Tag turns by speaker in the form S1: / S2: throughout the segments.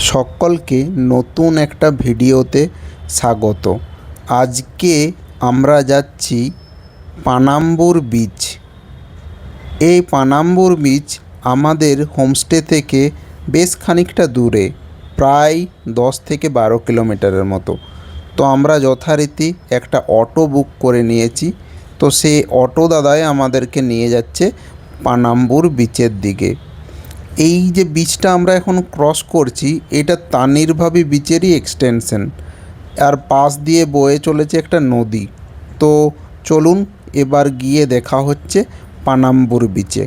S1: সকলকে নতুন একটা ভিডিওতে স্বাগত। আজকে আমরা যাচ্ছি পানাম্বুর বিচ। এই পানাম্বুর বিচ আমাদের হোমস্টে থেকে বেশ খানিকটা দূরে, প্রায় 10 থেকে 12 কিলোমিটারের মতো। তো আমরা যথারীতি একটা অটো বুক করে নিয়েছি। তো সেই অটো দাদাই আমাদেরকে নিয়ে যাচ্ছে পানাম্বুর বিচের দিকে। এই যে বিচটা আমরা এখন ক্রস করছি, এটা তানিরভাবি বিচেরই এক্সটেনশন, আর পাশ দিয়ে বয়ে চলেছে একটা নদী। তো চলুন এবার গিয়ে দেখা হচ্ছে পানাম্বুর বিচে।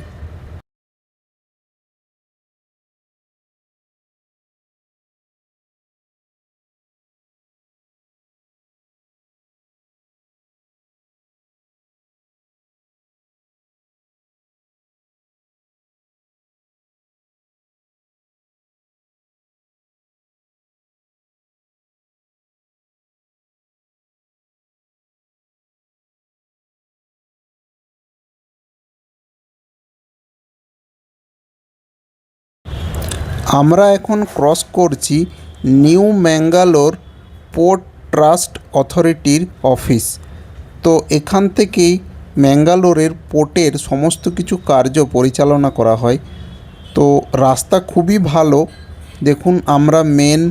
S1: আমরা এখন ক্রস করছি নিউ ম্যাঙ্গালোর পোর্ট ট্রাস্ট অথরিটির অফিস। তো এখান থেকেই ম্যাঙ্গালোরের পোর্টের সমস্ত কিছু কার্য পরিচালনা করা হয়। তো রাস্তা খুবই ভালো। দেখুন, আমরা মেন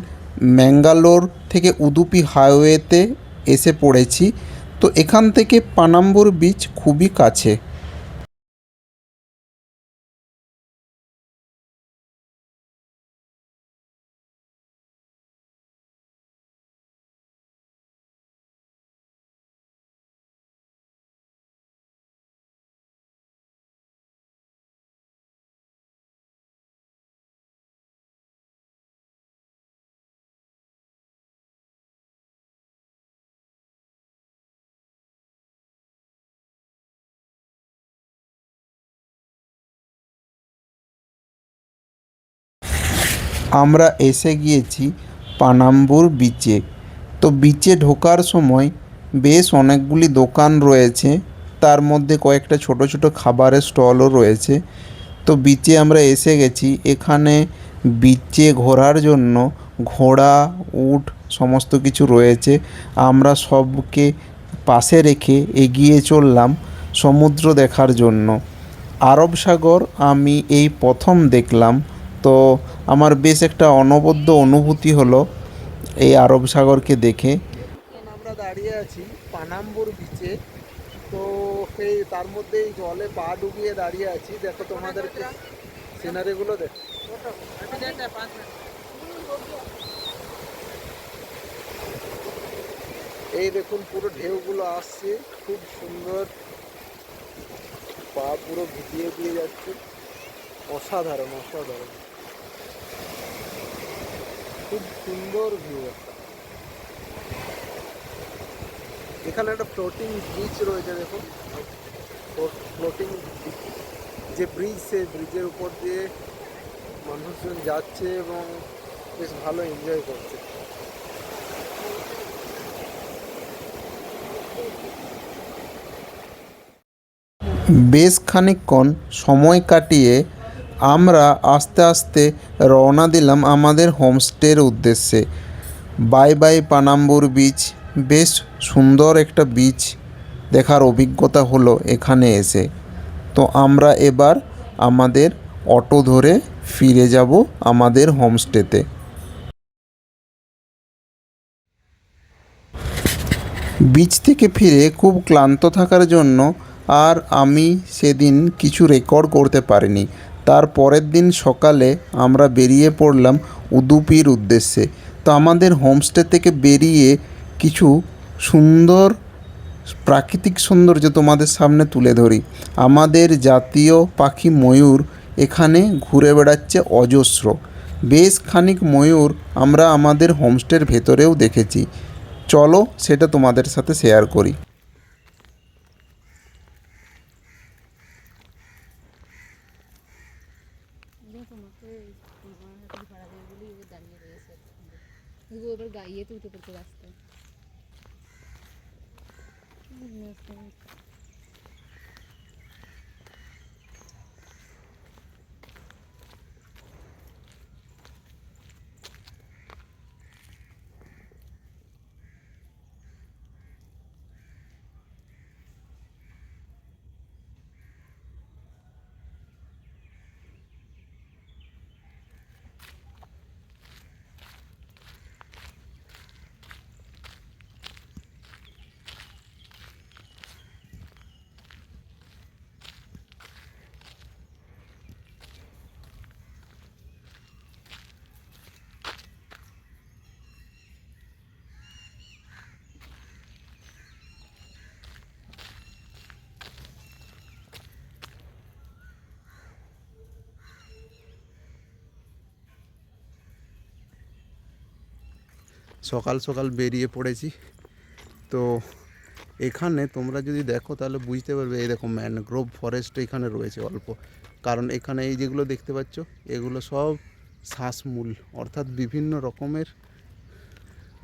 S1: ম্যাঙ্গালোর থেকে উদুপি হাইওয়েতে এসে পড়েছি। তো এখান থেকে পানাম্বুর বিচ খুবই কাছে। আমরা এসে গিয়েছি পানাম্বুর বিচে। তো বিচে ঢোকার সময় বেশ অনেকগুলি দোকান রয়েছে, তার মধ্যে কয়েকটা ছোট ছোট খাবারের স্টলও রয়েছে। তো বিচে আমরা এসে গেছি। এখানে বিচে ঘোরার জন্য ঘোড়া, উট সমস্ত কিছু রয়েছে। আমরা সবকে পাশে রেখে এগিয়ে চললাম সমুদ্র দেখার জন্য। আরব সাগর আমি এই প্রথম দেখলাম। তো আমার বেশ একটা অনবদ্য অনুভূতি হলো এই আরব সাগরকে দেখে। এখন আমরা দাঁড়িয়ে আছি পানাম্বুর বিচে। তো সেই তার মধ্যে এই জলে পা ডুবিয়ে দাঁড়িয়ে আছি। দেখো তোমাদেরকে সিনারিগুলো দেখো। এই দেখুন পুরো ঢেউগুলো আসছে, খুব সুন্দর। পা পুরো ভিজিয়ে দিয়ে যাচ্ছে। অসাধারণ অসাধারণ, খুব সুন্দর ভিউ একটা। এখানে একটা ফ্লোটিং ব্রিজ রয়েছে, দেখুন। ফ্লোটিং যে ব্রিজ, সেই ব্রিজের উপর দিয়ে মানুষজন যাচ্ছে এবং বেশ ভালো এনজয় করছে। বেশ খানিকক্ষণ সময় কাটিয়ে আমরা আস্তে আস্তে রওনা দিলাম আমাদের হোমস্টের উদ্দেশ্যে। Bye bye Panambur beach. বেশ সুন্দর একটা বিচ দেখার অভিজ্ঞতা হলো এখানে এসে। তো আমরা এবার আমাদের অটো ধরে ফিরে যাব আমাদের হোমস্টেতে। বিচ থেকে ফিরে খুব ক্লান্ত থাকার জন্য আর আমি সেদিন কিছু রেকর্ড করতে পারিনি। তার পরের দিন সকালে আমরা বেরিয়ে পড়লাম উদুপির উদ্দেশ্যে। তো আমাদের হোমস্টে থেকে বেরিয়ে কিছু সুন্দর প্রাকৃতিক সৌন্দর্য তোমাদের সামনে তুলে ধরি। আমাদের জাতীয় পাখি ময়ূর এখানে ঘুরে বেড়াচ্ছে অজস্র। বেশ খানিক ময়ূর আমরা আমাদের হোমস্টের ভেতরেও দেখেছি। চলো সেটা তোমাদের সাথে শেয়ার করি। সকাল সকাল বেরিয়ে পড়েছি। তো এখানে তোমরা যদি দেখো তাহলে বুঝতে পারবে, এই দেখো ম্যানগ্রোভ ফরেস্ট এখানে রয়েছে অল্প, কারণ এখানে এই যেগুলো দেখতে পাচ্ছ এগুলো সব শ্বাসমূল, অর্থাৎ বিভিন্ন রকমের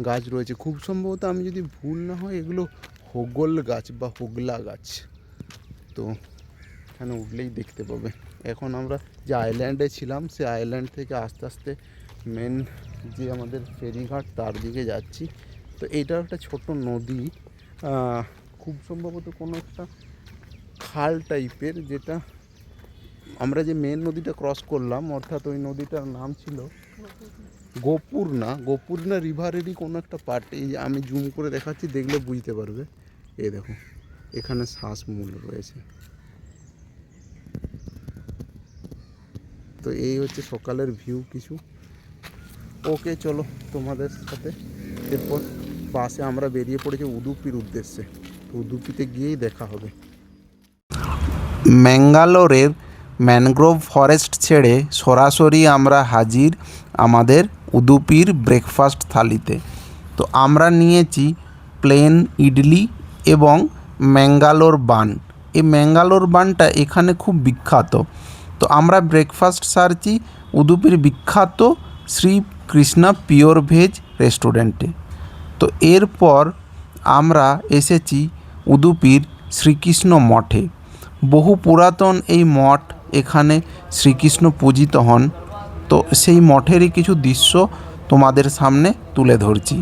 S1: গাছ রয়েছে। খুব সম্ভবত আমি যদি ভুল না হয় এগুলো হোগল গাছ বা হোগলা গাছ। তো এখানে উঠলেই দেখতে পাবে। এখন আমরা যে আইল্যান্ডে ছিলাম সে আইল্যান্ড থেকে আস্তে আস্তে মেন যে আমাদের ফেরিঘাট তার দিকে যাচ্ছি। তো এইটা একটা ছোট নদী, খুব সম্ভবত কোনো একটা খাল টাইপের, যেটা আমরা যে মেন নদীটা ক্রস করলাম, অর্থাৎ ওই নদীটার নাম ছিল গোপুরনা রিভারেরই কোনো একটা পার্ট। এই আমি জুম করে দেখাচ্ছি, দেখলে বুঝতে পারবে। এই দেখো এখানে শ্বাসমূল রয়েছে। তো এই হচ্ছে সকালের ভিউ কিছু। ওকে চলো তোমাদের সাথে এরপর বাসে আমরা বেরিয়ে পড়েছি উদুপির উদ্দেশ্যে। উদুপিতে গিয়েই দেখা হবে। ম্যাঙ্গালোরের ম্যানগ্রোভ ফরেস্ট ছেড়ে সরাসরি আমরা হাজির আমাদের উদুপির ব্রেকফাস্ট থালিতে। তো আমরা নিয়েছি প্লেন ইডলি এবং ম্যাঙ্গালোর বান। এই ম্যাঙ্গালোর বানটা এখানে খুব বিখ্যাত। তো আমরা ব্রেকফাস্ট সারছি উদুপির বিখ্যাত শ্রী কৃষ্ণা পিওর ভেজ রেস্টুরেন্টে। তো এরপর আমরা এসেছি উদুপির শ্রীকৃষ্ণ মঠে। বহু পুরাতন এই মঠ, এখানে শ্রীকৃষ্ণ পূজিত হন। তো সেই মঠেরই কিছু দৃশ্য তোমাদের সামনে তুলে ধরছি।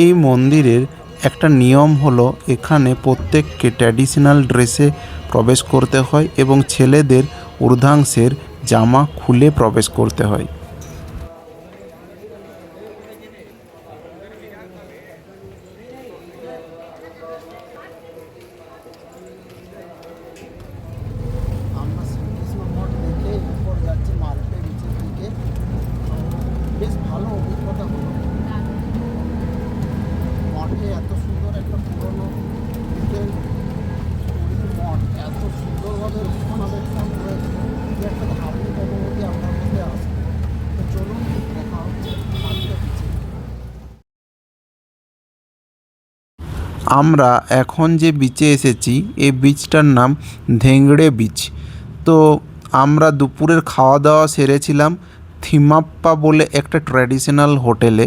S1: এই মন্দিরের একটা নিয়ম হলো, এখানে প্রত্যেককে ট্র্যাডিশনাল ড্রেসে প্রবেশ করতে হয় এবং ছেলেদের ঊর্ধ্বাংশের জামা খুলে প্রবেশ করতে হয়। আমরা শ্রীকৃষ্ণ মঠ দেখে এরপর যাচ্ছি মাল্পে বিচের দিকে। বেশ ভালো অভিজ্ঞতা হলো। মঠে এত সুন্দর একটা পুরনো মঠ, এত সুন্দরভাবে রক্ষণাবেক্ষণ রয়েছে যে একটা ধার্মিক অনুভূতি আপনার মধ্যে আসে। তো চলুন দেখা হচ্ছে মাল্পে বিচে। আমরা এখন যে বিচে এসেছি এই বিচটার নাম ধেংড়ে বিচ। তো আমরা দুপুরের খাওয়া দাওয়া সেরেছিলাম থিমাপ্পা বলে একটা ট্র্যাডিশনাল হোটেলে।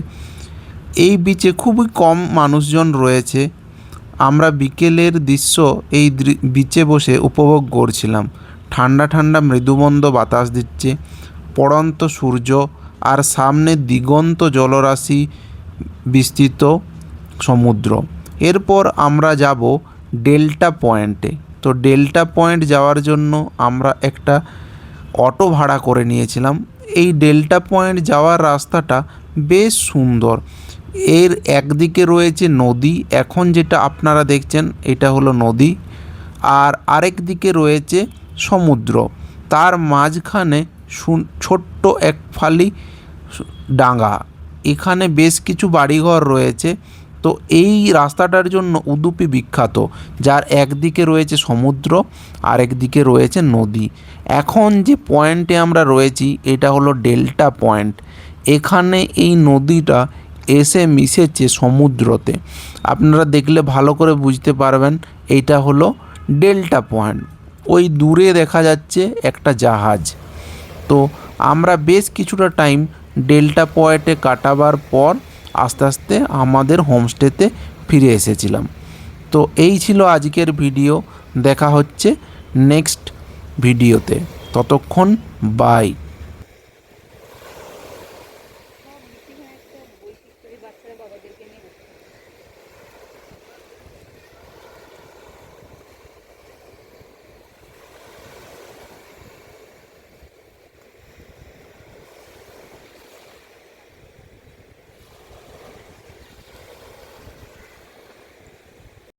S1: এই বিচে খুবই কম মানুষজন রয়েছে। আমরা বিকেলের দৃশ্য এই বিচে বসে উপভোগ করছিলাম। ঠান্ডা ঠান্ডা মৃদুমন্দ বাতাস দিচ্ছে, পড়ন্ত সূর্য, আর সামনে দিগন্ত জলরাশি, বিস্তৃত সমুদ্র। এরপর আমরা যাব ডেল্টা পয়েন্টে। তো ডেল্টা পয়েন্ট যাওয়ার জন্য আমরা একটা অটো ভাড়া করে নিয়েছিলাম। এই ডেল্টা পয়েন্ট যাওয়ার রাস্তাটা বেশ সুন্দর। এর একদিকে রয়েছে নদী, এখন যেটা আপনারা দেখছেন এটা হলো নদী, আর আরেক দিকে রয়েছে সমুদ্র। তার মাঝখানে ছোট্ট এক ফালি ডাঙা। এখানে বেশ কিছু বাড়িঘর রয়েছে। তো এই রাস্তাটার জন্য উদুপি বিখ্যাত, যার একদিকে রয়েছে সমুদ্র আর একদিকে রয়েছে নদী। এখন যে পয়েন্টে আমরা রয়েছি এটা হলো ডেল্টা পয়েন্ট। এখানে এই নদীটা এসে মিশেছে সমুদ্রতে। আপনারা দেখলে ভালো করে বুঝতে পারবেন এইটা হলো ডেল্টা পয়েন্ট। ওই দূরে দেখা যাচ্ছে একটা জাহাজ। তো আমরা বেশ কিছুটা টাইম ডেল্টা পয়েন্টে কাটাবার পর আস্তে আস্তে আমাদের হোমস্টেতে ফিরে এসেছিলাম। তো এই ছিল আজকের ভিডিও। দেখা হচ্ছে নেক্সট ভিডিওতে। ততক্ষণ বাই।